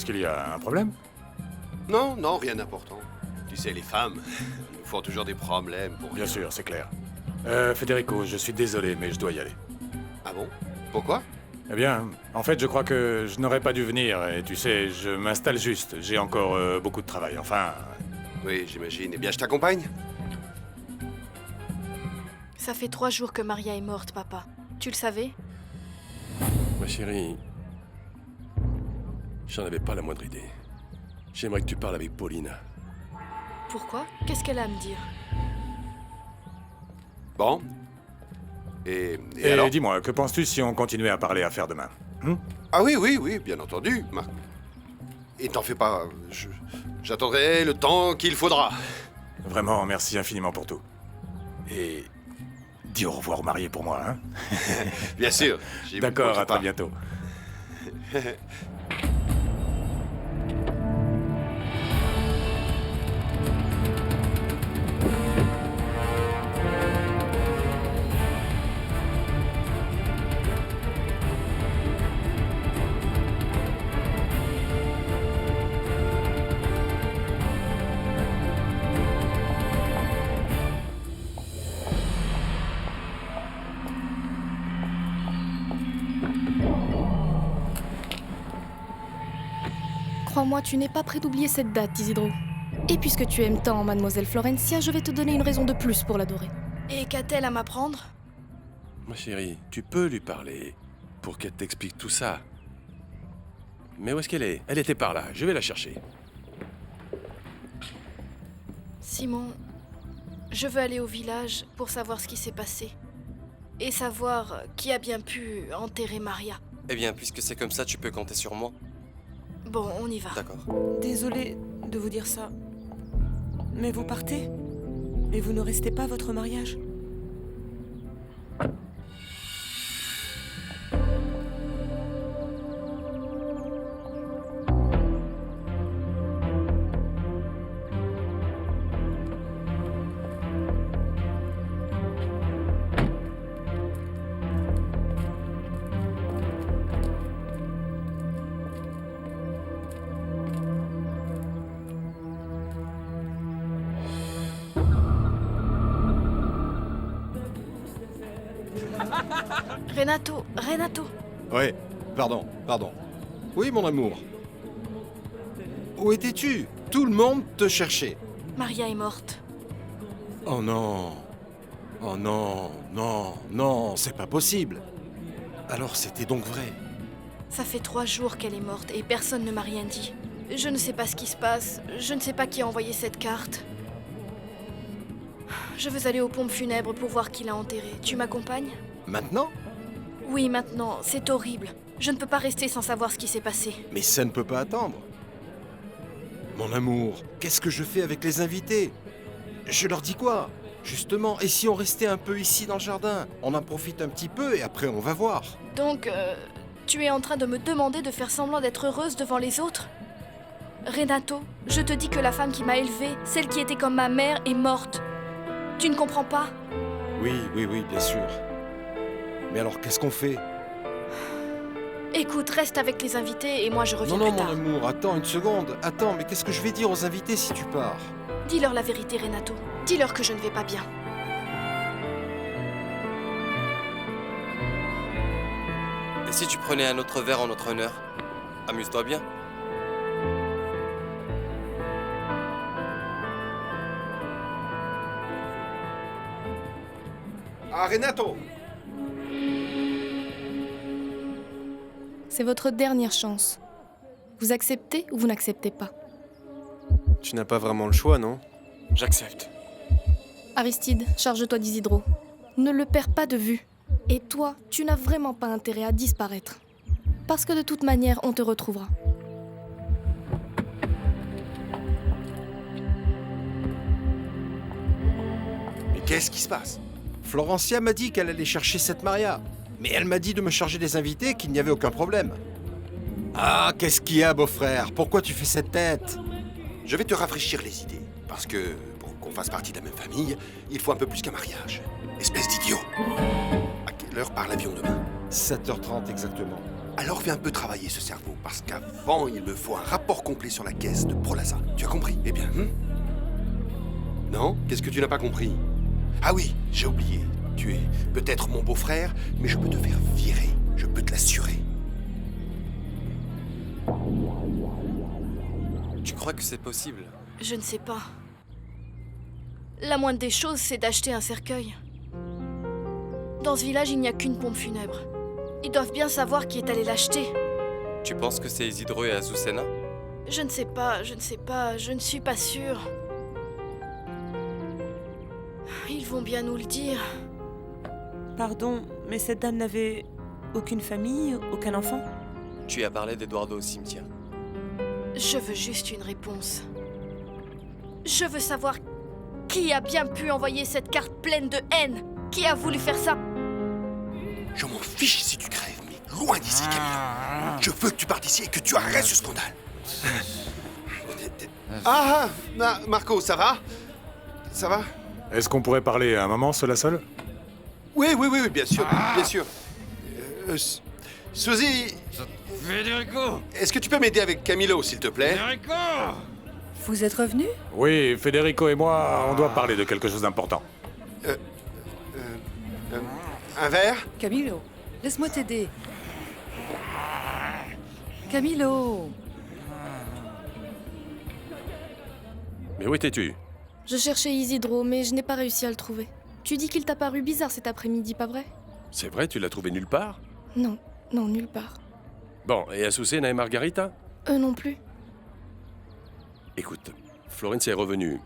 Qu'est-ce qu'il y a? Un problème? Non, non, rien d'important. Tu sais, les femmes, ils nous font toujours des problèmes pour Bien rien. sûr, c'est clair. Federico, je suis désolé, mais je dois y aller. Ah bon? Pourquoi? Eh bien, en fait, je crois que je n'aurais pas dû venir, et tu sais, je m'installe juste. J'ai encore beaucoup de travail, enfin... Oui, j'imagine. Eh bien, je t'accompagne. Ça fait 3 jours que Maria est morte, papa. Tu le savais? Ma chérie, j'en avais pas la moindre idée. J'aimerais que tu parles avec Paulina. Pourquoi? Qu'est-ce qu'elle a à me dire? Bon. Et Et alors? dis-moi, que penses-tu si on continuait à parler affaires demain? Ah oui, oui, oui, bien entendu, Marc. Et t'en fais pas, j'attendrai le temps qu'il faudra. Vraiment, merci infiniment pour tout. Et... dis au revoir aux mariés pour moi, hein? Bien sûr. j'y D'accord, manquerai à très pas. bientôt. Crois-moi, tu n'es pas prêt d'oublier cette date, Isidro. Et puisque tu aimes tant Mademoiselle Florencia, je vais te donner une raison de plus pour l'adorer. Et qu'a-t-elle à m'apprendre? Ma chérie, tu peux lui parler pour qu'elle t'explique tout ça. Mais où est-ce qu'elle est? Elle était par là, je vais la chercher. Simon, je veux aller au village pour savoir ce qui s'est passé. Et savoir qui a bien pu enterrer Maria. Eh bien, puisque c'est comme ça, tu peux compter sur moi. Bon, on y va. D'accord. Désolée de vous dire ça. Mais vous partez? Et vous ne restez pas à votre mariage? Renato. Ouais, pardon. Oui, mon amour. Où étais-tu? Tout le monde te cherchait. Maria est morte. Oh non. Oh non, non, c'est pas possible. Alors c'était donc vrai. Ça fait 3 jours qu'elle est morte et personne ne m'a rien dit. Je ne sais pas ce qui se passe. Je ne sais pas qui a envoyé cette carte. Je veux aller aux pompes funèbres pour voir qui l'a enterrée. Tu m'accompagnes? Maintenant? Oui, maintenant. C'est horrible. Je ne peux pas rester sans savoir ce qui s'est passé. Mais ça ne peut pas attendre. Mon amour, qu'est-ce que je fais avec les invités? Je leur dis quoi? Justement, et si on restait un peu ici dans le jardin? On en profite un petit peu et après on va voir. Donc, tu es en train de me demander de faire semblant d'être heureuse devant les autres? Renato, je te dis que la femme qui m'a élevée, celle qui était comme ma mère, est morte. Tu ne comprends pas? Oui, bien sûr. Mais alors qu'est-ce qu'on fait? Écoute, reste avec les invités et moi je reviens Non, plus mon tard. amour, attends une seconde. Attends, mais qu'est-ce que je vais dire aux invités si tu pars? Dis-leur la vérité, Renato. Dis-leur que je ne vais pas bien. Et si tu prenais un autre verre en notre honneur? Amuse-toi bien. Ah, Renato! C'est votre dernière chance. Vous acceptez ou vous n'acceptez pas? Tu n'as pas vraiment le choix, non? J'accepte. Aristide, charge-toi d'Isidro. Ne le perds pas de vue. Et toi, tu n'as vraiment pas intérêt à disparaître. Parce que de toute manière, on te retrouvera. Mais qu'est-ce qui se passe? Florencia m'a dit qu'elle allait chercher cette Maria. Mais elle m'a dit de me charger des invités, qu'il n'y avait aucun problème. Ah, qu'est-ce qu'il y a, beau-frère? Pourquoi tu fais cette tête? Je vais te rafraîchir les idées. Parce que, pour qu'on fasse partie de la même famille, il faut un peu plus qu'un mariage. Espèce d'idiot! À quelle heure part l'avion demain? 7h30 exactement. Alors fais un peu travailler ce cerveau, parce qu'avant, il me faut un rapport complet sur la caisse de Prolasa. Tu as compris? Eh bien, Non? Qu'est-ce que tu n'as pas compris? Ah oui, j'ai oublié. Tu es peut-être mon beau-frère, mais je peux te faire virer. Je peux te l'assurer. Tu crois que c'est possible? Je ne sais pas. La moindre des choses, c'est d'acheter un cercueil. Dans ce village, il n'y a qu'une pompe funèbre. Ils doivent bien savoir qui est allé l'acheter. Tu penses que c'est Isidro et Azucena? Je ne sais pas, je ne suis pas sûre. Ils vont bien nous le dire. Pardon, mais cette dame n'avait aucune famille, aucun enfant? Tu as parlé d'Eduardo au cimetière. Je veux juste une réponse. Je veux savoir qui a bien pu envoyer cette carte pleine de haine. Qui a voulu faire ça? Je m'en fiche si tu crèves, mais loin d'ici, Camilla. Je veux que tu partes ici et que tu arrêtes ce scandale. Marco, ça va? Ça va? Est-ce qu'on pourrait parler un moment, seul à seul? Oui, bien sûr, bien sûr. Suzy, Federico! est-ce que tu peux m'aider avec Camilo, s'il te plaît? Federico! Vous êtes revenu? Oui, Federico et moi, on doit parler de quelque chose d'important. Un verre? Camilo, laisse-moi t'aider. Camilo! Mais où étais-tu? Je cherchais Isidro, mais je n'ai pas réussi à le trouver. Tu dis qu'il t'a paru bizarre cet après-midi, pas vrai? C'est vrai, tu l'as trouvé nulle part? Non, nulle part. Bon, et Azucena et Margarita? Eux non plus. Écoute, Florencia est revenue.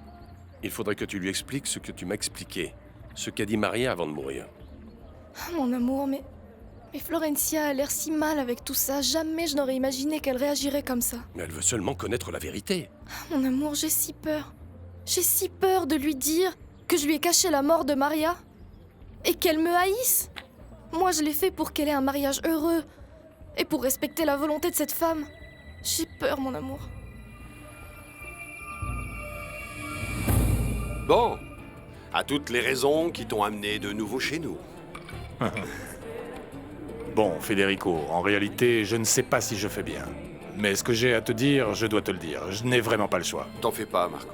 Il faudrait que tu lui expliques ce que tu m'as expliqué. Ce qu'a dit Maria avant de mourir. Ah, mon amour, mais Florencia a l'air si mal avec tout ça. Jamais je n'aurais imaginé qu'elle réagirait comme ça. Mais elle veut seulement connaître la vérité. Ah, mon amour, j'ai si peur. J'ai si peur de lui dire que je lui ai caché la mort de Maria. Et qu'elle me haïsse. Moi, je l'ai fait pour qu'elle ait un mariage heureux. Et pour respecter la volonté de cette femme. J'ai peur, mon amour. Bon, à toutes les raisons qui t'ont amené de nouveau chez nous. Bon, Federico, en réalité, je ne sais pas si je fais bien. Mais ce que j'ai à te dire, je dois te le dire. Je n'ai vraiment pas le choix. T'en fais pas, Marco.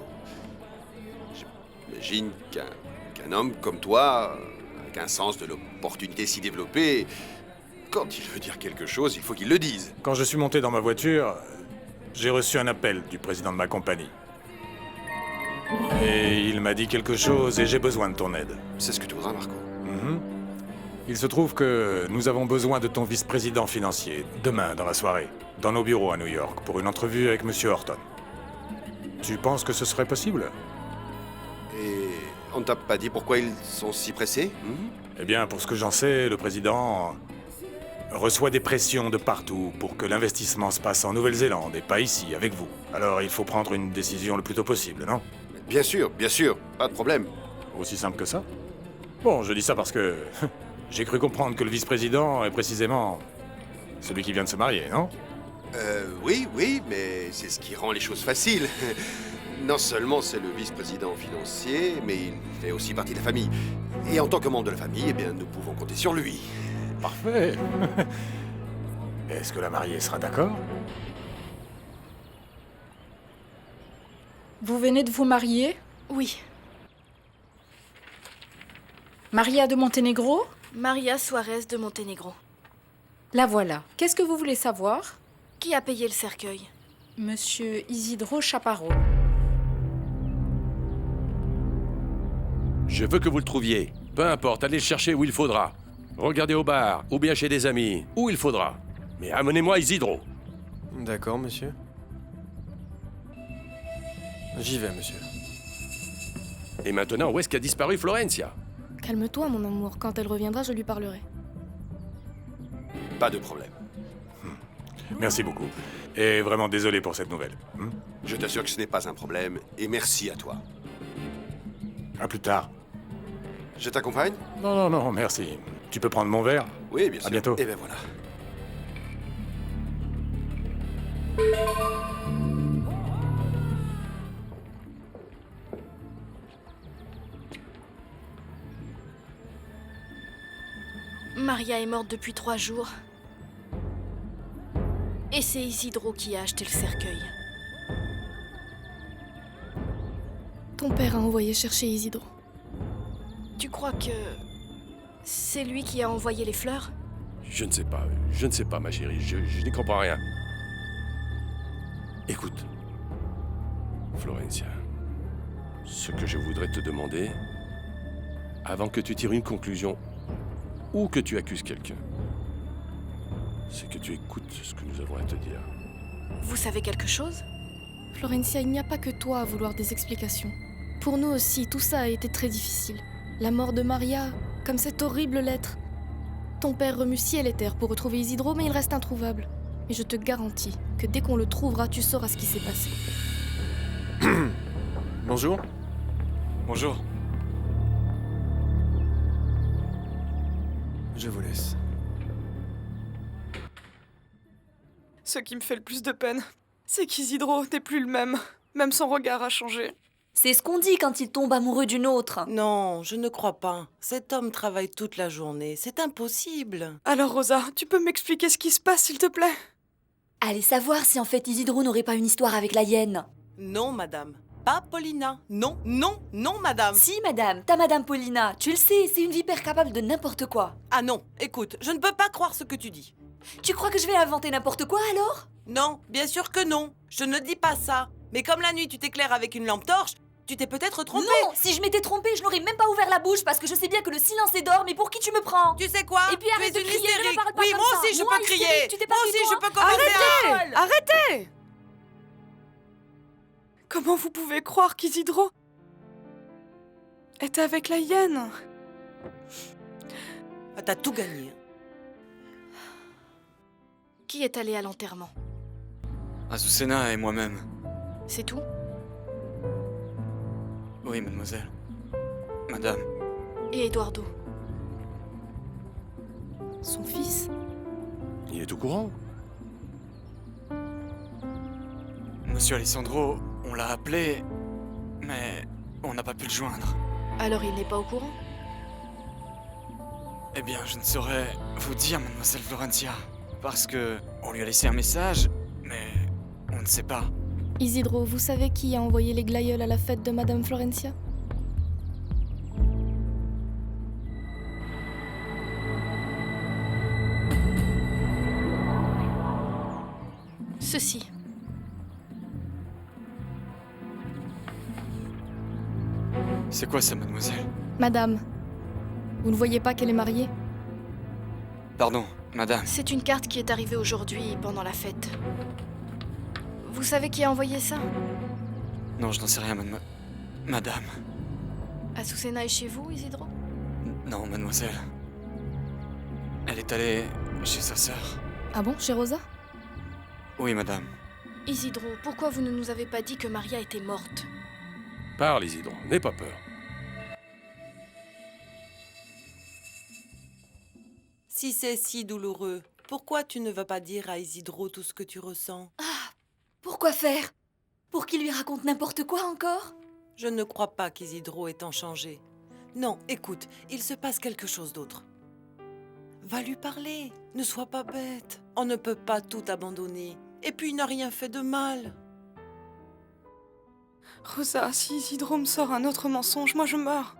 J'imagine qu'un homme comme toi, avec un sens de l'opportunité si développé, quand il veut dire quelque chose, il faut qu'il le dise. Quand je suis monté dans ma voiture, j'ai reçu un appel du président de ma compagnie. Et il m'a dit quelque chose et j'ai besoin de ton aide. C'est ce que tu voudras, Marco. Il se trouve que nous avons besoin de ton vice-président financier, demain dans la soirée, dans nos bureaux à New York, pour une entrevue avec Monsieur Horton. Tu penses que ce serait possible? Et on t'a pas dit pourquoi ils sont si pressés? Eh bien, pour ce que j'en sais, le président reçoit des pressions de partout pour que l'investissement se passe en Nouvelle-Zélande et pas ici, avec vous. Alors il faut prendre une décision le plus tôt possible, non? Bien sûr, pas de problème. Aussi simple que ça? Bon, je dis ça parce que j'ai cru comprendre que le vice-président est précisément celui qui vient de se marier, non? Oui, mais c'est ce qui rend les choses faciles. Non seulement c'est le vice-président financier, mais il fait aussi partie de la famille. Et en tant que membre de la famille, eh bien, nous pouvons compter sur lui. Parfait. Est-ce que la mariée sera d'accord? Vous venez de vous marier? Oui, Maria de Monténégro? Maria Suarez de Monténégro. La voilà. Qu'est-ce que vous voulez savoir? Qui a payé le cercueil? Monsieur Isidro Chaparro. Je veux que vous le trouviez. Peu importe, allez le chercher où il faudra. Regardez au bar, ou bien chez des amis, où il faudra. Mais amenez-moi Isidro. D'accord, monsieur. J'y vais, monsieur. Et maintenant, où est-ce qu'a disparu Florencia? Calme-toi, mon amour. Quand elle reviendra, je lui parlerai. Pas de problème. Merci beaucoup. Et vraiment désolé pour cette nouvelle. Je t'assure que ce n'est pas un problème, et merci à toi. À plus tard. Je t'accompagne? Non, merci. Tu peux prendre mon verre? Oui, bien sûr. À bientôt. Et ben voilà. Maria est morte depuis 3 jours. Et c'est Isidro qui a acheté le cercueil. Ton père a envoyé chercher Isidro. Tu crois que c'est lui qui a envoyé les fleurs? Je ne sais pas, ma chérie, je n'y comprends rien. Écoute, Florencia, ce que je voudrais te demander, avant que tu tires une conclusion ou que tu accuses quelqu'un, c'est que tu écoutes ce que nous avons à te dire. Vous savez quelque chose? Florencia, il n'y a pas que toi à vouloir des explications. Pour nous aussi, tout ça a été très difficile. La mort de Maria, comme cette horrible lettre. Ton père remue ciel et terre pour retrouver Isidro, mais il reste introuvable. Et je te garantis que dès qu'on le trouvera, tu sauras ce qui s'est passé. Bonjour. Bonjour. Je vous laisse. Ce qui me fait le plus de peine, c'est qu'Isidro n'est plus le même. Même son regard a changé. C'est ce qu'on dit quand il tombe amoureux d'une autre. Non, je ne crois pas. Cet homme travaille toute la journée. C'est impossible. Alors Rosa, tu peux m'expliquer ce qui se passe, s'il te plaît? Allez savoir si en fait Isidro n'aurait pas une histoire avec la hyène. Non, madame. Pas Paulina. Non, non, non, madame. Si, madame, t'as madame Paulina. Tu le sais, c'est une vipère capable de n'importe quoi. Ah non, écoute, je ne peux pas croire ce que tu dis. Tu crois que je vais inventer n'importe quoi alors? Non, bien sûr que non. Je ne dis pas ça. Mais comme la nuit tu t'éclaires avec une lampe torche, tu t'es peut-être trompée. Non, si je m'étais trompée, je n'aurais même pas ouvert la bouche parce que je sais bien que le silence est d'or, mais pour qui tu me prends? Tu sais quoi? Et puis tu arrête es de une crier, ne me hystérique. parle pas Oui, comme moi ça. aussi je Moi, peux crier. hystérique, tu t'es pas Moi fait, aussi toi je peux commencer à... Arrêtez! Comment vous pouvez croire qu'Isidro est avec la hyène? Ah, t'as tout gagné. Qui est allé à l'enterrement? Azucena et moi-même. C'est tout? Oui, mademoiselle. Madame. Et Eduardo? Son fils? Il est au courant. Monsieur Alessandro, on l'a appelé, mais on n'a pas pu le joindre. Alors il n'est pas au courant? Eh bien, je ne saurais vous dire, mademoiselle Florencia, parce que on lui a laissé un message, mais on ne sait pas. Isidro, vous savez qui a envoyé les glaïeuls à la fête de Madame Florencia? Ceci. C'est quoi ça, mademoiselle? Madame, vous ne voyez pas qu'elle est mariée? Pardon, madame. C'est une carte qui est arrivée aujourd'hui pendant la fête. Vous savez qui a envoyé ça? Non, je n'en sais rien, madame. Azucena est chez vous, Isidro? Non, mademoiselle. Elle est allée chez sa sœur. Ah bon, chez Rosa? Oui, madame. Isidro, pourquoi vous ne nous avez pas dit que Maria était morte? Parle, Isidro, n'aie pas peur. Si c'est si douloureux, pourquoi tu ne vas pas dire à Isidro tout ce que tu ressens? Pourquoi faire? Pour qu'il lui raconte n'importe quoi encore? Je ne crois pas qu'Isidro ait tant changé. Non, écoute, il se passe quelque chose d'autre. Va lui parler, ne sois pas bête. On ne peut pas tout abandonner. Et puis il n'a rien fait de mal. Rosa, si Isidro me sort un autre mensonge, moi je meurs.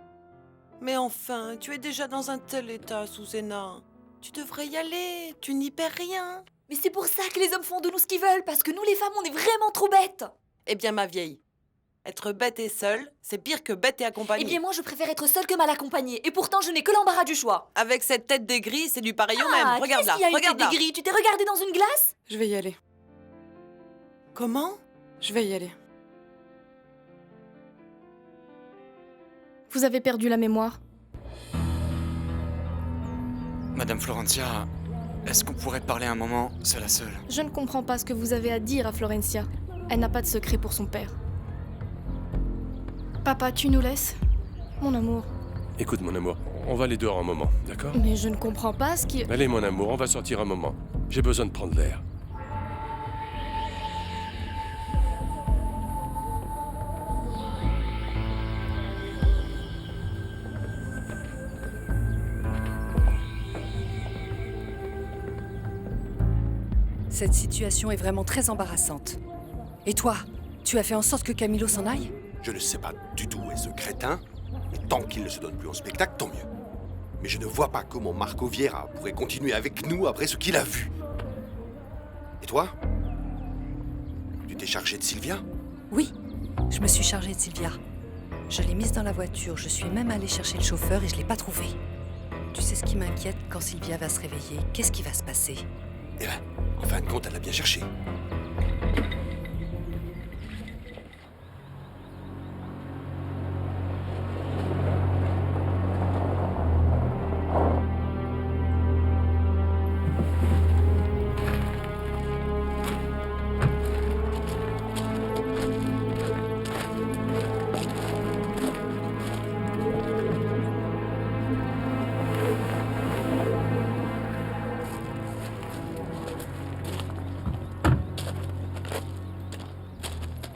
Mais enfin, tu es déjà dans un tel état, Susena. Tu devrais y aller, tu n'y perds rien. Mais c'est pour ça que les hommes font de nous ce qu'ils veulent, parce que nous les femmes, on est vraiment trop bêtes. Eh bien, ma vieille, être bête et seule, c'est pire que bête et accompagnée. Eh bien, moi, je préfère être seule que mal accompagnée. Et pourtant, je n'ai que l'embarras du choix. Avec cette tête d'aigri, c'est du pareil au même. Regarde-la, qui a une tête regarde-la. d'aigri? Tu t'es regardée dans une glace? Je vais y aller. Comment? Je vais y aller. Vous avez perdu la mémoire. Madame Florencia, est-ce qu'on pourrait parler un moment, seul à seul? Je ne comprends pas ce que vous avez à dire à Florencia. Elle n'a pas de secret pour son père. Papa, tu nous laisses? Mon amour. Écoute, mon amour, on va aller dehors un moment, d'accord? Mais je ne comprends pas ce qui... Allez, mon amour, on va sortir un moment. J'ai besoin de prendre l'air. Cette situation est vraiment très embarrassante. Et toi, tu as fait en sorte que Camilo s'en aille? Je ne sais pas du tout où est ce crétin, mais tant qu'il ne se donne plus en spectacle, tant mieux. Mais je ne vois pas comment Marco Vieira pourrait continuer avec nous après ce qu'il a vu. Et toi? Tu t'es chargé de Sylvia? Oui, je me suis chargée de Sylvia. Je l'ai mise dans la voiture, je suis même allée chercher le chauffeur et je l'ai pas trouvé. Tu sais ce qui m'inquiète quand Sylvia va se réveiller? Qu'est-ce qui va se passer? Eh ben, en fin de compte, elle l'a bien cherché.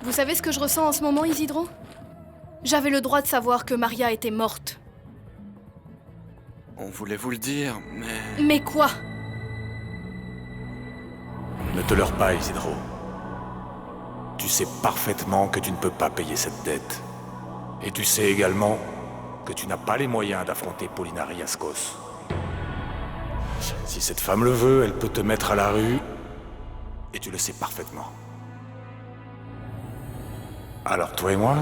Vous savez ce que je ressens en ce moment, Isidro? J'avais le droit de savoir que Maria était morte. On voulait vous le dire, mais... Mais quoi? Ne te leurre pas, Isidro. Tu sais parfaitement que tu ne peux pas payer cette dette. Et tu sais également que tu n'as pas les moyens d'affronter Paulina Riascos. Si cette femme le veut, elle peut te mettre à la rue, et tu le sais parfaitement. Alors toi et moi,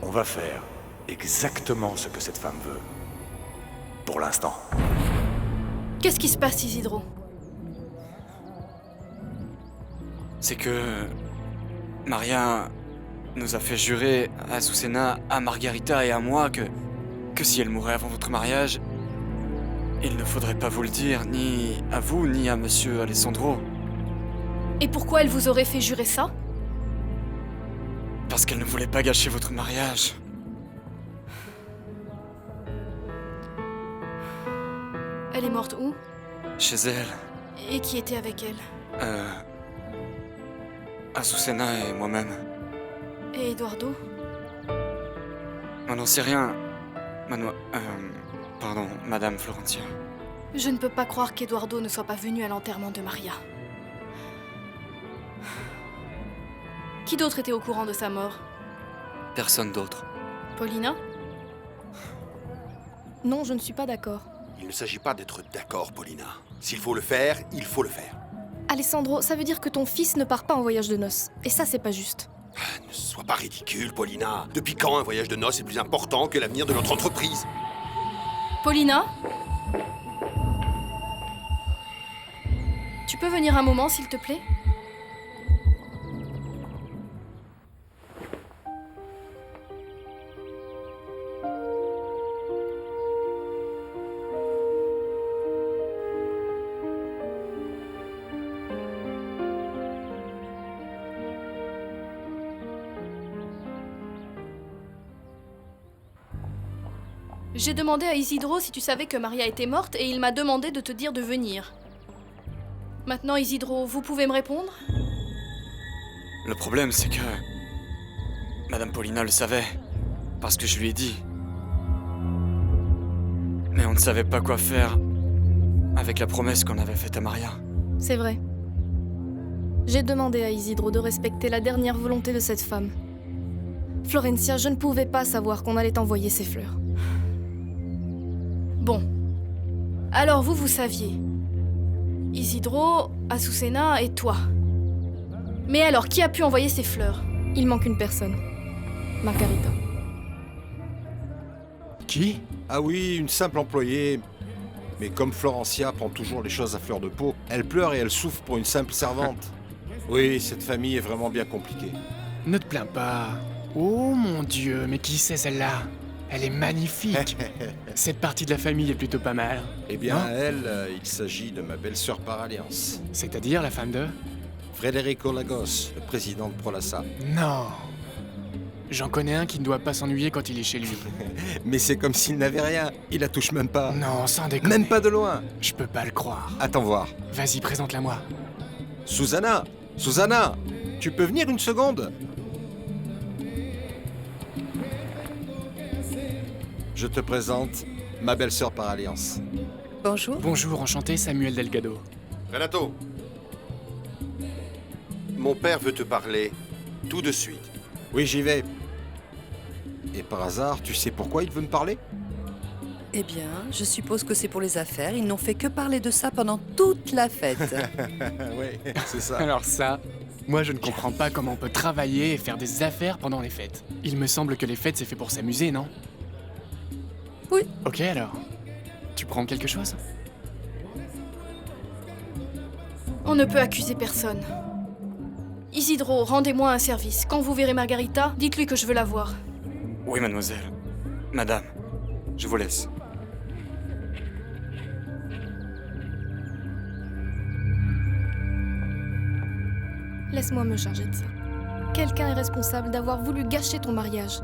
on va faire exactement ce que cette femme veut. Pour l'instant. Qu'est-ce qui se passe, Isidro? C'est que... Maria nous a fait jurer à Azucena, à Margarita et à moi que si elle mourait avant votre mariage, il ne faudrait pas vous le dire, ni à vous, ni à monsieur Alessandro. Et pourquoi elle vous aurait fait jurer ça? Parce qu'elle ne voulait pas gâcher votre mariage. Elle est morte où? Chez elle. Et qui était avec elle? Azucena et moi-même. Et Eduardo? On n'en sait rien. Pardon, Madame Florentia. Je ne peux pas croire qu'Eduardo ne soit pas venu à l'enterrement de Maria. Qui d'autre était au courant de sa mort? Personne d'autre. Paulina? Non, je ne suis pas d'accord. Il ne s'agit pas d'être d'accord, Paulina. S'il faut le faire, il faut le faire. Alessandro, ça veut dire que ton fils ne part pas en voyage de noces. Et ça, c'est pas juste. Ne sois pas ridicule, Paulina. Depuis quand un voyage de noces est plus important que l'avenir de notre entreprise? Paulina? Tu peux venir un moment, s'il te plaît? J'ai demandé à Isidro si tu savais que Maria était morte et il m'a demandé de te dire de venir. Maintenant, Isidro, vous pouvez me répondre? Le problème, c'est que... Madame Paulina le savait, parce que je lui ai dit. Mais on ne savait pas quoi faire avec la promesse qu'on avait faite à Maria. C'est vrai. J'ai demandé à Isidro de respecter la dernière volonté de cette femme. Florencia, je ne pouvais pas savoir qu'on allait t'envoyer ces fleurs. Bon. Alors vous saviez. Isidro, Azucena et toi. Mais alors, qui a pu envoyer ces fleurs? Il manque une personne. Margarita. Qui? Ah oui, une simple employée. Mais comme Florencia prend toujours les choses à fleur de peau, elle pleure et elle souffre pour une simple servante. Oui, cette famille est vraiment bien compliquée. Ne te plains pas. Oh mon Dieu, mais qui c'est celle-là? Elle est magnifique. Cette partie de la famille est plutôt pas mal. Eh bien, Non elle, il s'agit de ma belle-sœur par alliance. C'est-à-dire la femme de... Federico Lagos, le président de Prolassa. Non. J'en connais un qui ne doit pas s'ennuyer quand il est chez lui. Mais c'est comme s'il n'avait rien. Il la touche même pas. Non, sans déconner. Même pas de loin. Je peux pas le croire. Attends voir. Vas-y, présente-la moi. Susanna! Susanna! Tu peux venir une seconde? Je te présente ma belle-sœur par alliance. Bonjour. Bonjour, enchanté, Samuel Delgado. Renato, mon père veut te parler tout de suite. Oui, j'y vais. Et par hasard, tu sais pourquoi il veut me parler? Eh bien, je suppose que c'est pour les affaires. Ils n'ont fait que parler de ça pendant toute la fête. Ouais, c'est ça. Alors ça, moi je ne comprends pas comment on peut travailler et faire des affaires pendant les fêtes. Il me semble que les fêtes c'est fait pour s'amuser, non? Oui. Ok alors. Tu prends quelque chose? On ne peut accuser personne. Isidro, rendez-moi un service. Quand vous verrez Margarita, dites-lui que je veux la voir. Oui, mademoiselle. Madame, je vous laisse. Laisse-moi me charger de ça. Quelqu'un est responsable d'avoir voulu gâcher ton mariage.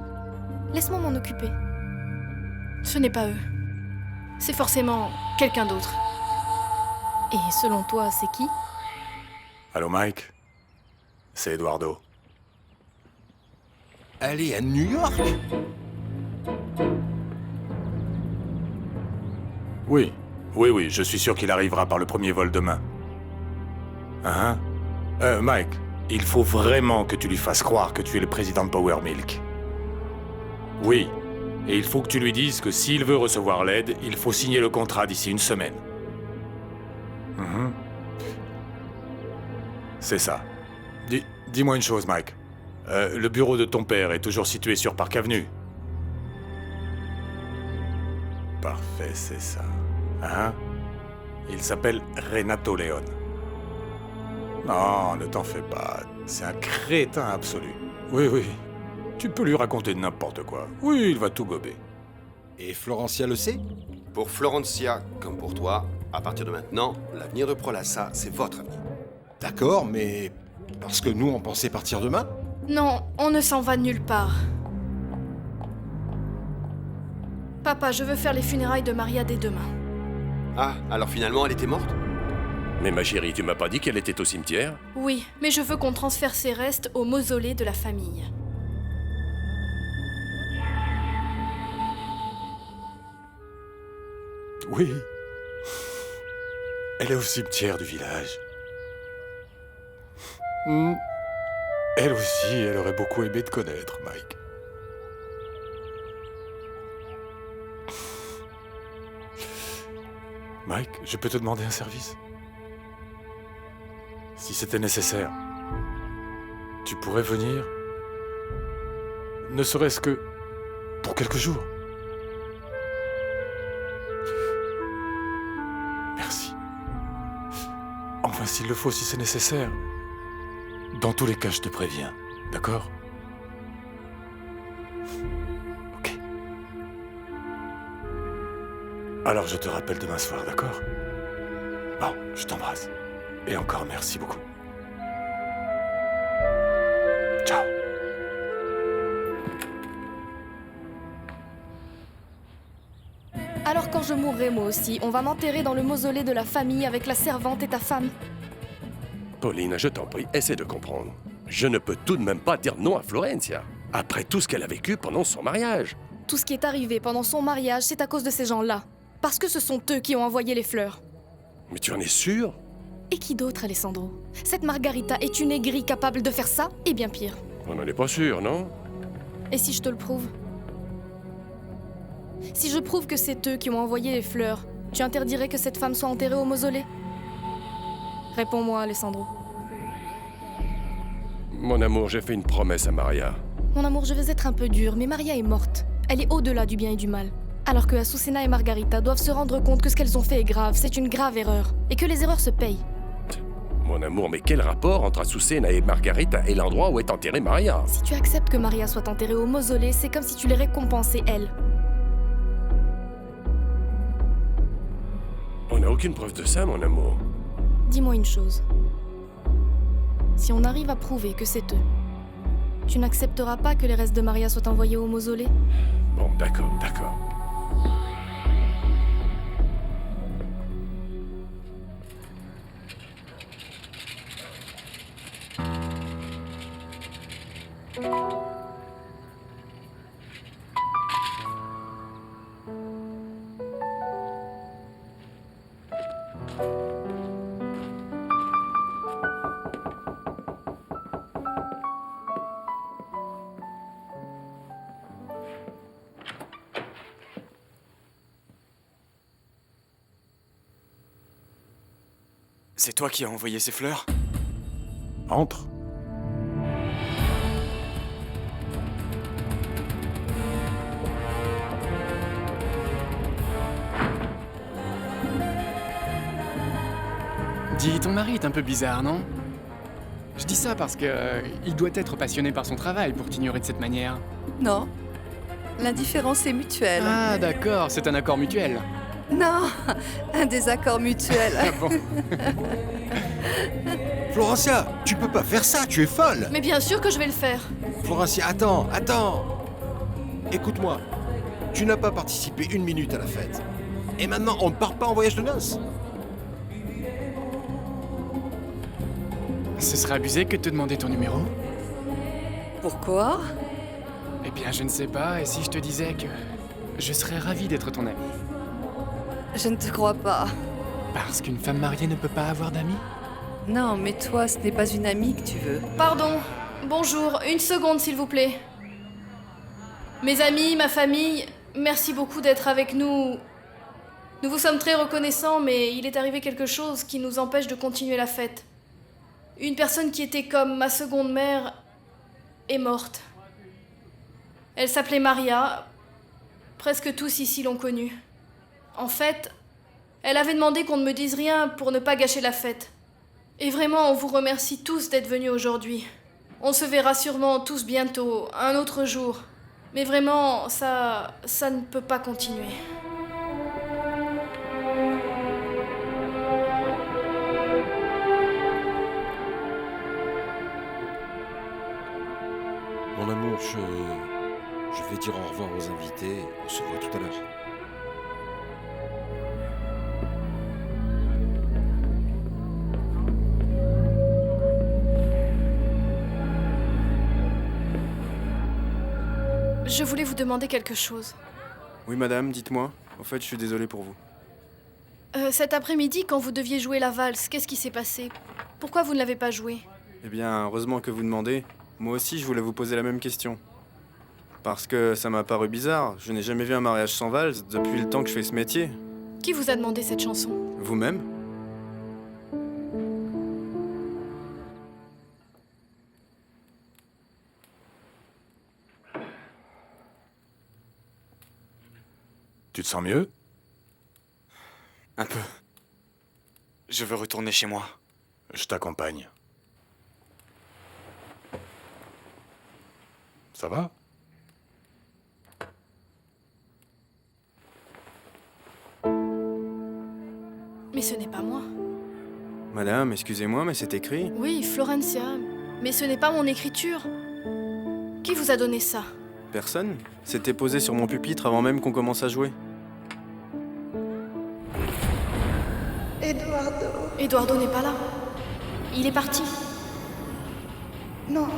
Laisse-moi m'en occuper. Ce n'est pas eux. C'est forcément quelqu'un d'autre. Et selon toi, c'est qui? Allô, Mike? C'est Eduardo. Elle est à New York? Oui. Oui, je suis sûr qu'il arrivera par le premier vol demain. Hein? Mike, il faut vraiment que tu lui fasses croire que tu es le président de Power Milk. Oui. Et il faut que tu lui dises que s'il veut recevoir l'aide, il faut signer le contrat d'ici une semaine. C'est ça. Dis-moi une chose, Mike. Le bureau de ton père est toujours situé sur Park Avenue. Parfait, c'est ça. Hein? Il s'appelle Renato Leon. Non, ne t'en fais pas. C'est un crétin absolu. Oui. Tu peux lui raconter n'importe quoi. Oui, il va tout gober. Et Florencia le sait? Pour Florencia, comme pour toi, à partir de maintenant, l'avenir de Prolassa, c'est votre avenir. D'accord, mais parce que nous, on pensait partir demain? Non, on ne s'en va nulle part. Papa, je veux faire les funérailles de Maria dès demain. Ah, alors finalement, elle était morte? Mais ma chérie, tu m'as pas dit qu'elle était au cimetière? Oui, mais je veux qu'on transfère ses restes au mausolée de la famille. Oui. Elle est au cimetière du village. Elle aussi, elle aurait beaucoup aimé te connaître, Mike. Mike, je peux te demander un service? Si c'était nécessaire, tu pourrais venir? Ne serait-ce que pour quelques jours. Merci. Enfin, s'il le faut, si c'est nécessaire. Dans tous les cas, je te préviens. D'accord? Ok. Alors je te rappelle demain soir, d'accord? Bon, je t'embrasse. Et encore merci beaucoup. Ciao. Alors quand je mourrai moi aussi, on va m'enterrer dans le mausolée de la famille avec la servante et ta femme. Pauline, je t'en prie, essaie de comprendre. Je ne peux tout de même pas dire non à Florencia, après tout ce qu'elle a vécu pendant son mariage. Tout ce qui est arrivé pendant son mariage, c'est à cause de ces gens-là. Parce que ce sont eux qui ont envoyé les fleurs. Mais tu en es sûr? Et qui d'autre, Alessandro? Cette Margarita est une aigrie capable de faire ça, et bien pire. On n'en est pas sûr, non? Et si je te le prouve? Si je prouve que c'est eux qui ont envoyé les fleurs, tu interdirais que cette femme soit enterrée au mausolée? Réponds-moi, Alessandro. Mon amour, j'ai fait une promesse à Maria. Mon amour, je vais être un peu dure, mais Maria est morte. Elle est au-delà du bien et du mal. Alors que Azucena et Margarita doivent se rendre compte que ce qu'elles ont fait est grave, c'est une grave erreur. Et que les erreurs se payent. Mon amour, mais quel rapport entre Azucena et Margarita et l'endroit où est enterrée Maria? Si tu acceptes que Maria soit enterrée au mausolée, c'est comme si tu les récompensais, elle. On n'a aucune preuve de ça, mon amour. Dis-moi une chose. Si on arrive à prouver que c'est eux, tu n'accepteras pas que les restes de Maria soient envoyés au mausolée? Bon, d'accord, d'accord. C'est toi qui as envoyé ces fleurs? Entre. Dis, ton mari est un peu bizarre, non? Je dis ça parce que il doit être passionné par son travail pour t'ignorer de cette manière. Non, l'indifférence est mutuelle. Ah, d'accord, c'est un accord mutuel. Non, un désaccord mutuel. Ah bon? Florencia, tu peux pas faire ça, tu es folle. Mais bien sûr que je vais le faire. Florencia, attends. Écoute-moi, tu n'as pas participé 1 minute à la fête. Et maintenant, on ne part pas en voyage de noces. Ce serait abusé que de te demander ton numéro. Pourquoi? Eh bien, je ne sais pas, et si je te disais que je serais ravi d'être ton ami? Je ne te crois pas. Parce qu'une femme mariée ne peut pas avoir d'amis? Non, mais toi, ce n'est pas une amie que tu veux. Pardon. Bonjour, 1 seconde s'il vous plaît. Mes amis, ma famille, merci beaucoup d'être avec nous. Nous vous sommes très reconnaissants, mais il est arrivé quelque chose qui nous empêche de continuer la fête. Une personne qui était comme ma seconde mère est morte. Elle s'appelait Maria. Presque tous ici l'ont connue. En fait, elle avait demandé qu'on ne me dise rien pour ne pas gâcher la fête. Et vraiment, on vous remercie tous d'être venus aujourd'hui. On se verra sûrement tous bientôt, un autre jour. Mais vraiment, ça ne peut pas continuer. Mon amour, je vais dire au revoir aux invités. On se voit tout à l'heure. Je voulais vous demander quelque chose. Oui, madame, dites-moi. En fait, je suis désolé pour vous. Cet après-midi, quand vous deviez jouer la valse, qu'est-ce qui s'est passé? Pourquoi vous ne l'avez pas jouée? Eh bien, heureusement que vous demandez. Moi aussi, je voulais vous poser la même question. Parce que ça m'a paru bizarre. Je n'ai jamais vu un mariage sans valse depuis le temps que je fais ce métier. Qui vous a demandé cette chanson? Vous-même? Tu te sens mieux? Un peu. Je veux retourner chez moi. Je t'accompagne. Ça va? Mais ce n'est pas moi. Madame, excusez-moi, mais c'est écrit. Oui, Florencia. Mais ce n'est pas mon écriture. Qui vous a donné ça? Personne. C'était posé sur mon pupitre avant même qu'on commence à jouer. Eduardo. Eduardo n'est pas là. Il est parti. Non.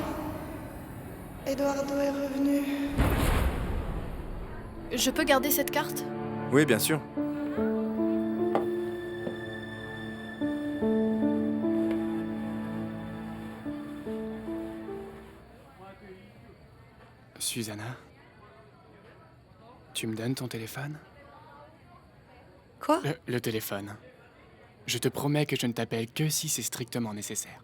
Eduardo est revenu. Je peux garder cette carte? Oui, bien sûr. Susanna, tu me donnes ton téléphone? Quoi? Le téléphone. Je te promets que je ne t'appelle que si c'est strictement nécessaire.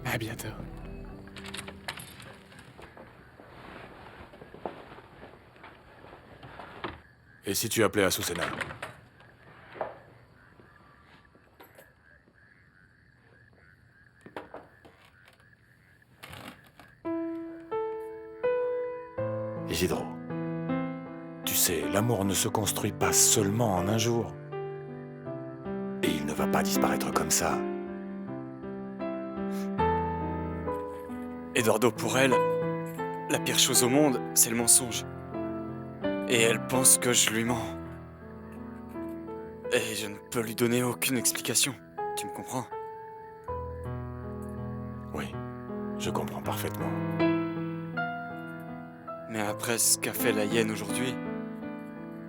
À bientôt. Et si tu appelais Azucena? Isidro, tu sais, l'amour ne se construit pas seulement en un jour. Et il ne va pas disparaître comme ça. Eduardo, pour elle, la pire chose au monde, c'est le mensonge. Et elle pense que je lui mens. Et je ne peux lui donner aucune explication. Tu me comprends? Oui, je comprends parfaitement. Mais après ce qu'a fait la hyène aujourd'hui,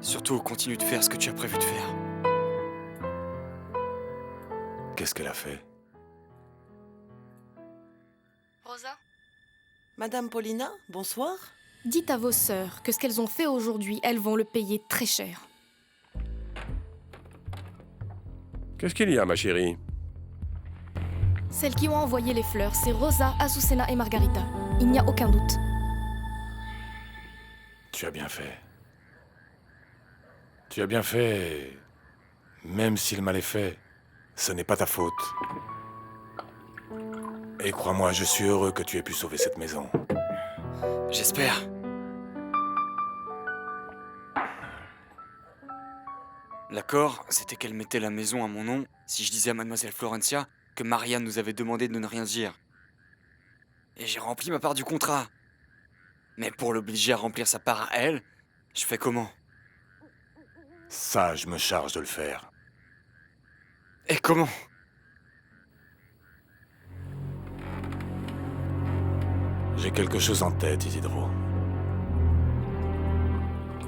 surtout continue de faire ce que tu as prévu de faire. Qu'est-ce qu'elle a fait? Madame Paulina, bonsoir. Dites à vos sœurs que ce qu'elles ont fait aujourd'hui, elles vont le payer très cher. Qu'est-ce qu'il y a, ma chérie? Celles qui ont envoyé les fleurs, c'est Rosa, Azucena et Margarita. Il n'y a aucun doute. Tu as bien fait. Tu as bien fait. Même s'il mal est fait, ce n'est pas ta faute. Et crois-moi, je suis heureux que tu aies pu sauver cette maison. J'espère. L'accord, c'était qu'elle mettait la maison à mon nom si je disais à mademoiselle Florencia que Maria nous avait demandé de ne rien dire. Et j'ai rempli ma part du contrat. Mais pour l'obliger à remplir sa part à elle, je fais comment? Ça, je me charge de le faire. Et comment? J'ai quelque chose en tête, Isidro.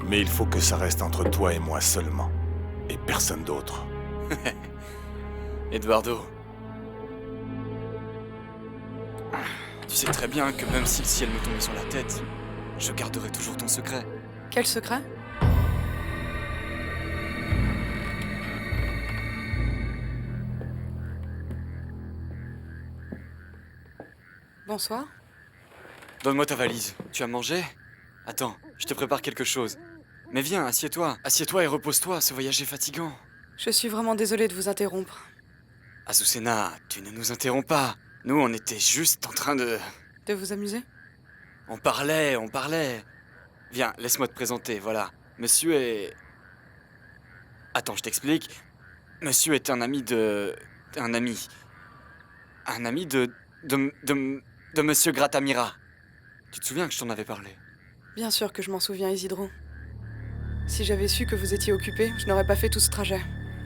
Mais il faut que ça reste entre toi et moi seulement. Et personne d'autre. Eduardo. Tu sais très bien que même si le ciel me tombait sur la tête, je garderai toujours ton secret. Quel secret? Bonsoir. Donne-moi ta valise. Tu as mangé? Attends, je te prépare quelque chose. Mais viens, assieds-toi. Assieds-toi et repose-toi, ce voyage est fatigant. Je suis vraiment désolée de vous interrompre. Azucena, tu ne nous interromps pas. Nous, on était juste en train de... De vous amuser? On parlait. Viens, laisse-moi te présenter, voilà. Monsieur est... Attends, je t'explique. Monsieur est un ami de... Un ami de Monsieur Gratamira. Tu te souviens que je t'en avais parlé? Bien sûr que je m'en souviens, Isidro. Si j'avais su que vous étiez occupé, je n'aurais pas fait tout ce trajet.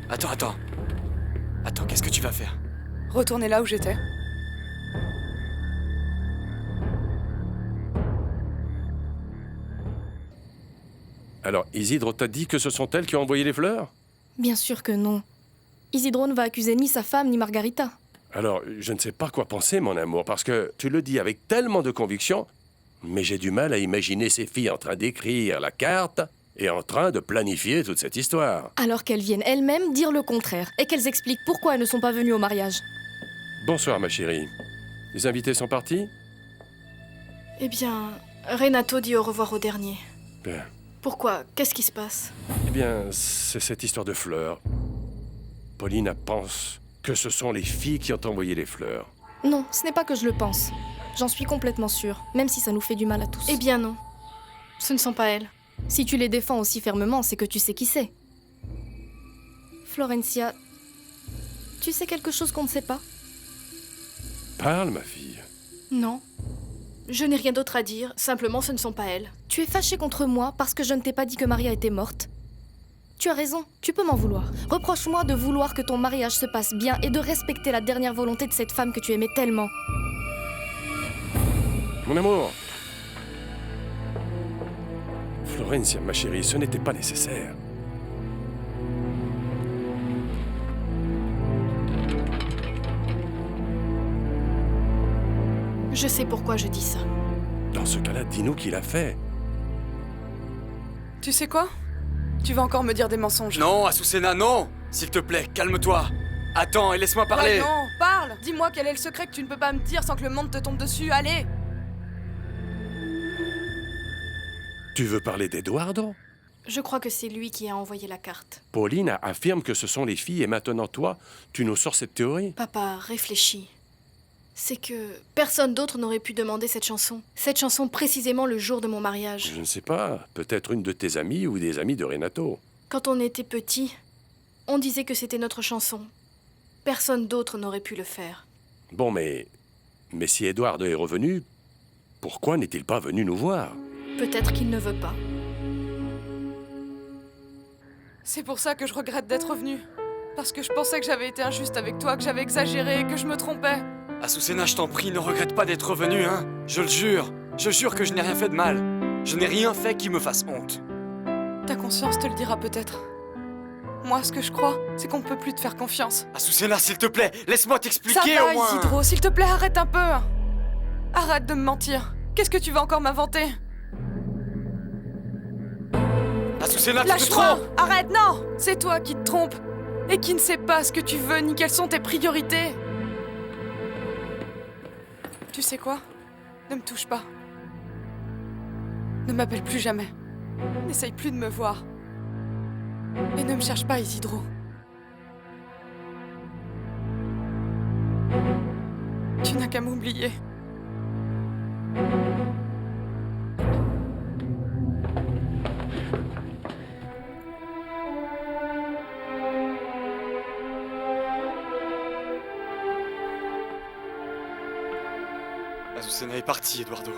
Attends, qu'est-ce que tu vas faire? Retournez là où j'étais. Alors, Isidro t'a dit que ce sont elles qui ont envoyé les fleurs? Bien sûr que non. Isidro ne va accuser ni sa femme ni Margarita. Alors, je ne sais pas quoi penser, mon amour, parce que tu le dis avec tellement de conviction, mais j'ai du mal à imaginer ces filles en train d'écrire la carte et en train de planifier toute cette histoire. Alors qu'elles viennent elles-mêmes dire le contraire et qu'elles expliquent pourquoi elles ne sont pas venues au mariage. Bonsoir, ma chérie. Les invités sont partis? Eh bien, Renato dit au revoir au dernier. Bien. Pourquoi? Qu'est-ce qui se passe? Eh bien, c'est cette histoire de fleurs. Paulina pense que ce sont les filles qui ont envoyé les fleurs. Non, ce n'est pas que je le pense. J'en suis complètement sûre, même si ça nous fait du mal à tous. Eh bien non. Ce ne sont pas elles. Si tu les défends aussi fermement, c'est que tu sais qui c'est. Florencia, tu sais quelque chose qu'on ne sait pas? Parle, ma fille. Non. Je n'ai rien d'autre à dire, simplement ce ne sont pas elles. Tu es fâchée contre moi parce que je ne t'ai pas dit que Maria était morte? Tu as raison, tu peux m'en vouloir. Reproche-moi de vouloir que ton mariage se passe bien et de respecter la dernière volonté de cette femme que tu aimais tellement. Mon amour. Florencia, ma chérie, ce n'était pas nécessaire. Je sais pourquoi je dis ça. Dans ce cas-là, dis-nous qui l'a fait. Tu sais quoi? Tu vas encore me dire des mensonges. Non, Azucena, non! S'il te plaît, calme-toi. Attends et laisse-moi parler. Ouais, non, parle! Dis-moi quel est le secret que tu ne peux pas me dire sans que le monde te tombe dessus, allez! Tu veux parler d'Eduardo? Je crois que c'est lui qui a envoyé la carte. Pauline affirme que ce sont les filles et maintenant toi, tu nous sors cette théorie? Papa, réfléchis. C'est que personne d'autre n'aurait pu demander cette chanson. Cette chanson précisément le jour de mon mariage. Je ne sais pas, peut-être une de tes amies ou des amis de Renato. Quand on était petit, on disait que c'était notre chanson. Personne d'autre n'aurait pu le faire. Bon, mais si Eduardo est revenu, pourquoi n'est-il pas venu nous voir? Peut-être qu'il ne veut pas. C'est pour ça que je regrette d'être revenue. Parce que je pensais que j'avais été injuste avec toi, que j'avais exagéré, que je me trompais. Azucena, je t'en prie, ne regrette pas d'être revenu, hein? Je le jure. Je jure que je n'ai rien fait de mal. Je n'ai rien fait qui me fasse honte. Ta conscience te le dira peut-être. Moi, ce que je crois, c'est qu'on ne peut plus te faire confiance. Azucena, s'il te plaît, laisse-moi t'expliquer Ça va, au moins. Isidro, s'il te plaît, arrête un peu. Arrête de me mentir. Qu'est-ce que tu vas encore m'inventer? Azucena, tu te Lâche-moi! trompes! Arrête, non! C'est toi qui te trompes et qui ne sais pas ce que tu veux ni quelles sont tes priorités. Tu sais quoi? Ne me touche pas. Ne m'appelle plus jamais. N'essaye plus de me voir. Et ne me cherche pas, Isidro. Tu n'as qu'à m'oublier. Azucena est partie, Eduardo.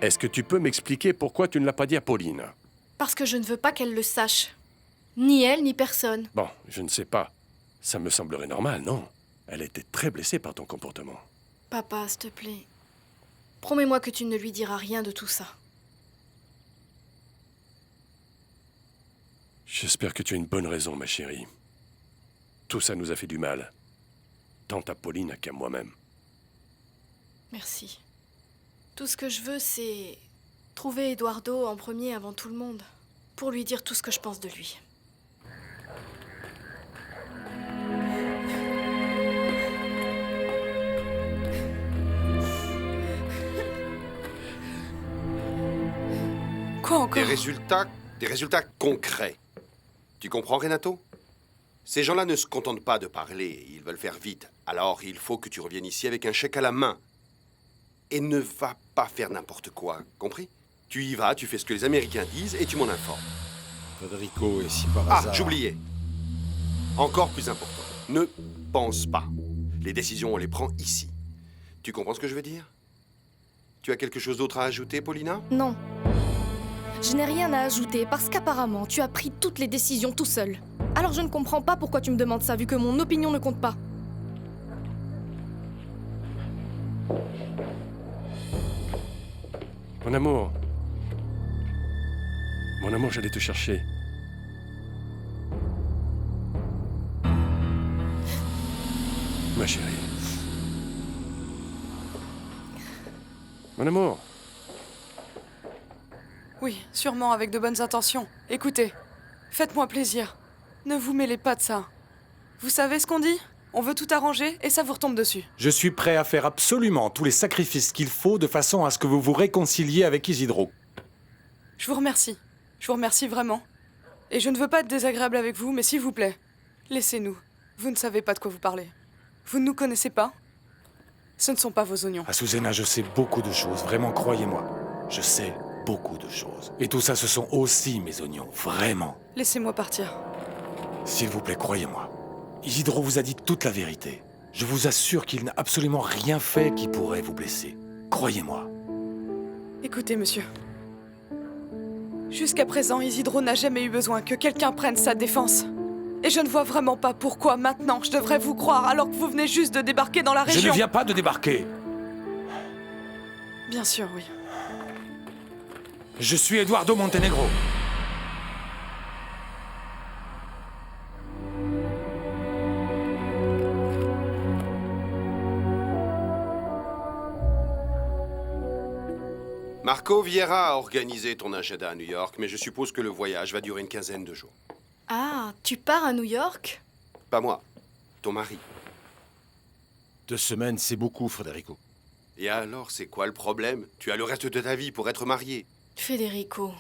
Est-ce que tu peux m'expliquer pourquoi tu ne l'as pas dit à Pauline? Parce que je ne veux pas qu'elle le sache. Ni elle, ni personne. Bon, je ne sais pas. Ça me semblerait normal, non? Elle était très blessée par ton comportement. Papa, s'il te plaît. Promets-moi que tu ne lui diras rien de tout ça. J'espère que tu as une bonne raison, ma chérie. Tout ça nous a fait du mal. Tant à Pauline qu'à moi-même. Merci. Tout ce que je veux, c'est trouver Eduardo en premier avant tout le monde. Pour lui dire tout ce que je pense de lui. Quoi encore? Des résultats concrets. Tu comprends, Renato? Ces gens-là ne se contentent pas de parler, ils veulent faire vite. Alors il faut que tu reviennes ici avec un chèque à la main. Et ne va pas faire n'importe quoi, compris? Tu y vas, tu fais ce que les Américains disent et tu m'en informes. Federico, et si par Ah, hasard... j'oubliais. Encore plus important, ne pense pas. Les décisions, on les prend ici. Tu comprends ce que je veux dire? Tu as quelque chose d'autre à ajouter, Paulina? Non. Je n'ai rien à ajouter parce qu'apparemment, tu as pris toutes les décisions tout seul. Alors je ne comprends pas pourquoi tu me demandes ça vu que mon opinion ne compte pas. Mon amour. Mon amour, j'allais te chercher. Ma chérie. Mon amour. Oui, sûrement avec de bonnes intentions. Écoutez, faites-moi plaisir. Ne vous mêlez pas de ça. Vous savez ce qu'on dit? On veut tout arranger et ça vous retombe dessus. Je suis prêt à faire absolument tous les sacrifices qu'il faut de façon à ce que vous vous réconciliez avec Isidro. Je vous remercie. Je vous remercie vraiment. Et je ne veux pas être désagréable avec vous, mais s'il vous plaît, laissez-nous. Vous ne savez pas de quoi vous parlez. Vous ne nous connaissez pas. Ce ne sont pas vos oignons. Azucena, je sais beaucoup de choses, vraiment, croyez-moi. Je sais beaucoup de choses. Et tout ça, ce sont aussi mes oignons, vraiment. Laissez-moi partir. S'il vous plaît, croyez-moi. Isidro vous a dit toute la vérité. Je vous assure qu'il n'a absolument rien fait qui pourrait vous blesser. Croyez-moi. Écoutez, monsieur. Jusqu'à présent, Isidro n'a jamais eu besoin que quelqu'un prenne sa défense. Et je ne vois vraiment pas pourquoi maintenant je devrais vous croire alors que vous venez juste de débarquer dans la région. Je ne viens pas de débarquer. Bien sûr, oui. Je suis Eduardo Montenegro. Marco Vieira a organisé ton agenda à New York, mais je suppose que le voyage va durer une quinzaine de jours. Ah, tu pars à New York? Pas moi, ton mari. 2 semaines, c'est beaucoup, Federico. Et alors, c'est quoi le problème? Tu as le reste de ta vie pour être marié. Federico.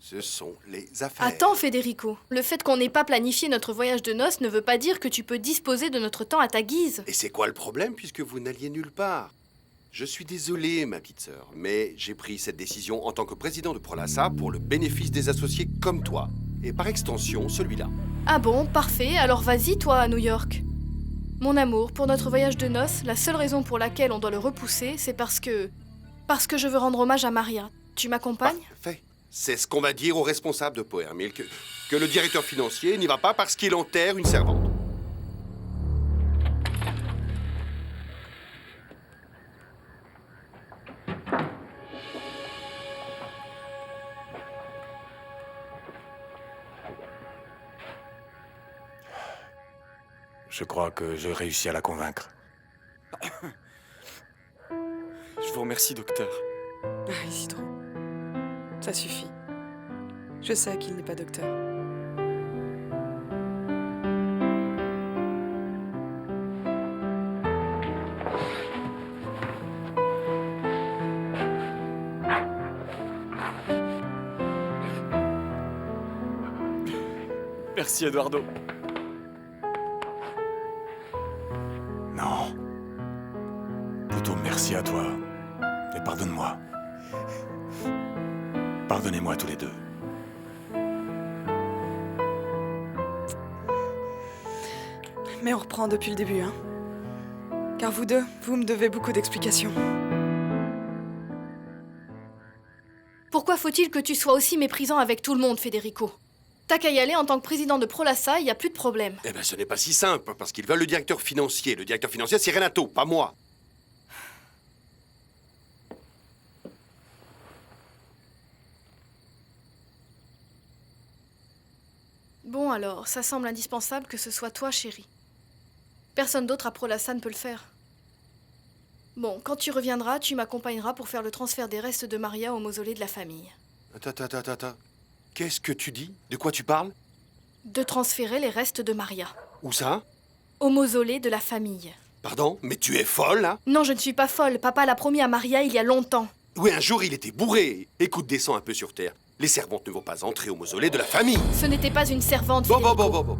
Ce sont les affaires. Attends, Federico. Le fait qu'on n'ait pas planifié notre voyage de noces ne veut pas dire que tu peux disposer de notre temps à ta guise. Et c'est quoi le problème puisque vous n'alliez nulle part? Je suis désolé, ma petite sœur, mais j'ai pris cette décision en tant que président de Prolassa pour le bénéfice des associés comme toi. Et par extension, celui-là. Ah bon, parfait. Alors vas-y, toi, à New York. Mon amour, pour notre voyage de noces, la seule raison pour laquelle on doit le repousser, c'est parce que je veux rendre hommage à Maria. Tu m'accompagnes? Parfait. C'est ce qu'on va dire au responsable de Poermil, que le directeur financier n'y va pas parce qu'il enterre une servante. Je crois que j'ai réussi à la convaincre. Je vous remercie, docteur. Ah, Isidro. Ça suffit. Je sais qu'il n'est pas docteur. Merci, Eduardo. Non. Plutôt merci à toi. Et pardonne-moi. Pardonnez-moi tous les deux. Mais on reprend depuis le début, hein. Car vous deux, vous me devez beaucoup d'explications. Pourquoi faut-il que tu sois aussi méprisant avec tout le monde, Federico? T'as qu'à y aller en tant que président de Prolassa, il n'y a plus de problème. Eh ben, ce n'est pas si simple, parce qu'ils veulent le directeur financier. Le directeur financier, c'est Renato, pas moi. Bon alors, ça semble indispensable que ce soit toi, chérie. Personne d'autre à Prolassa ne peut le faire. Bon, quand tu reviendras, tu m'accompagneras pour faire le transfert des restes de Maria au mausolée de la famille. Attends. Qu'est-ce que tu dis? De quoi tu parles? De transférer les restes de Maria. Où ça? Au mausolée de la famille. Pardon? Mais tu es folle, hein? Non, je ne suis pas folle. Papa l'a promis à Maria il y a longtemps. Oui, un jour, il était bourré. Écoute, descends un peu sur terre. Les servantes ne vont pas entrer au mausolée de la famille. Ce n'était pas une servante, Bon. Federico.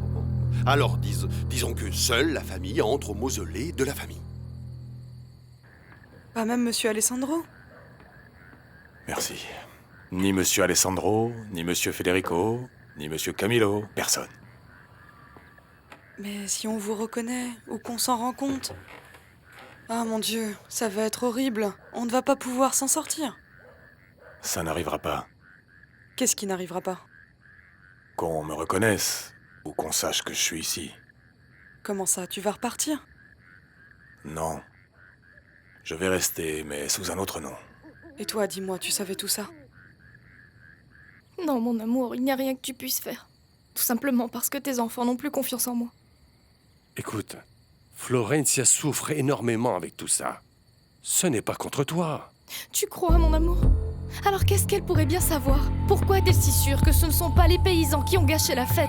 Alors, disons que seule la famille entre au mausolée de la famille. Pas même Monsieur Alessandro? Merci. Ni Monsieur Alessandro, ni Monsieur Federico, ni Monsieur Camillo, personne. Mais si on vous reconnaît, ou qu'on s'en rend compte... Ah mon Dieu, ça va être horrible. On ne va pas pouvoir s'en sortir. Ça n'arrivera pas. Qu'est-ce qui n'arrivera pas? Qu'on me reconnaisse, ou qu'on sache que je suis ici. Comment ça, tu vas repartir? Non. Je vais rester, mais sous un autre nom. Et toi, dis-moi, tu savais tout ça? Non, mon amour, il n'y a rien que tu puisses faire. Tout simplement parce que tes enfants n'ont plus confiance en moi. Écoute, Florencia souffre énormément avec tout ça. Ce n'est pas contre toi. Tu crois, mon amour? Alors qu'est-ce qu'elle pourrait bien savoir? Pourquoi est-elle si sûre que ce ne sont pas les paysans qui ont gâché la fête?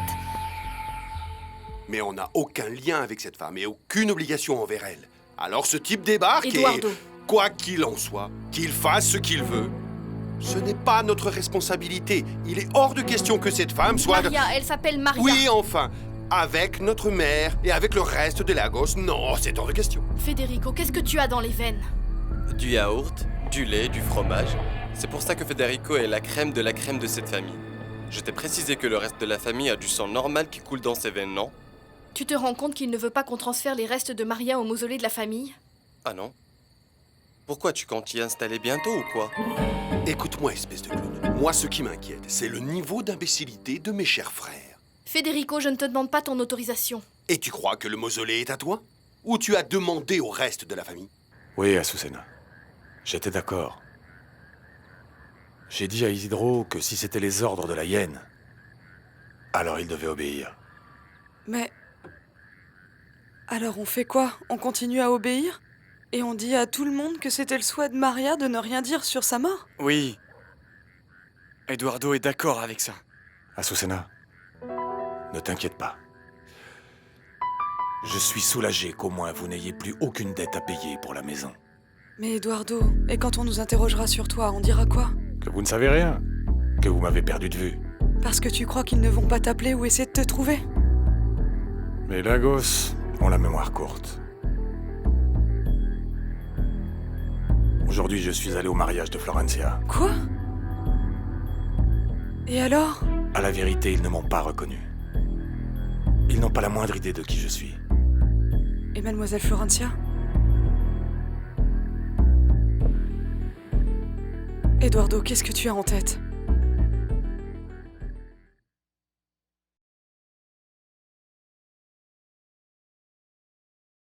Mais on n'a aucun lien avec cette femme et aucune obligation envers elle. Alors ce type débarque Eduardo. et... Quoi qu'il en soit, qu'il fasse ce qu'il veut, ce n'est pas notre responsabilité. Il est hors de question que cette femme soit... Maria, elle s'appelle Maria. Oui, enfin. Avec notre mère et avec le reste de Lagos, non, c'est hors de question. Federico, qu'est-ce que tu as dans les veines? Du yaourt, du lait, du fromage. C'est pour ça que Federico est la crème de cette famille. Je t'ai précisé que le reste de la famille a du sang normal qui coule dans ses veines, non? Tu te rends compte qu'il ne veut pas qu'on transfère les restes de Maria au mausolée de la famille? Ah non? Pourquoi, tu comptes y installer bientôt ou quoi? Écoute-moi, espèce de clown. Moi, ce qui m'inquiète, c'est le niveau d'imbécilité de mes chers frères. Federico, je ne te demande pas ton autorisation. Et tu crois que le mausolée est à toi? Ou tu as demandé au reste de la famille? Oui, Azucena. J'étais d'accord. J'ai dit à Isidro que si c'était les ordres de la hyène, alors il devait obéir. Mais... alors on fait quoi? On continue à obéir? Et on dit à tout le monde que c'était le souhait de Maria de ne rien dire sur sa mort? Oui. Eduardo est d'accord avec ça. Azucena, ne t'inquiète pas. Je suis soulagé qu'au moins vous n'ayez plus aucune dette à payer pour la maison. Mais Eduardo, et quand on nous interrogera sur toi, on dira quoi? Que vous ne savez rien, que vous m'avez perdu de vue. Parce que tu crois qu'ils ne vont pas t'appeler ou essayer de te trouver? Mais Lagos ont la mémoire courte. Aujourd'hui, je suis allé au mariage de Florencia. Quoi? Et alors? À la vérité, ils ne m'ont pas reconnu. Ils n'ont pas la moindre idée de qui je suis. Et Mademoiselle Florencia? Eduardo, qu'est-ce que tu as en tête?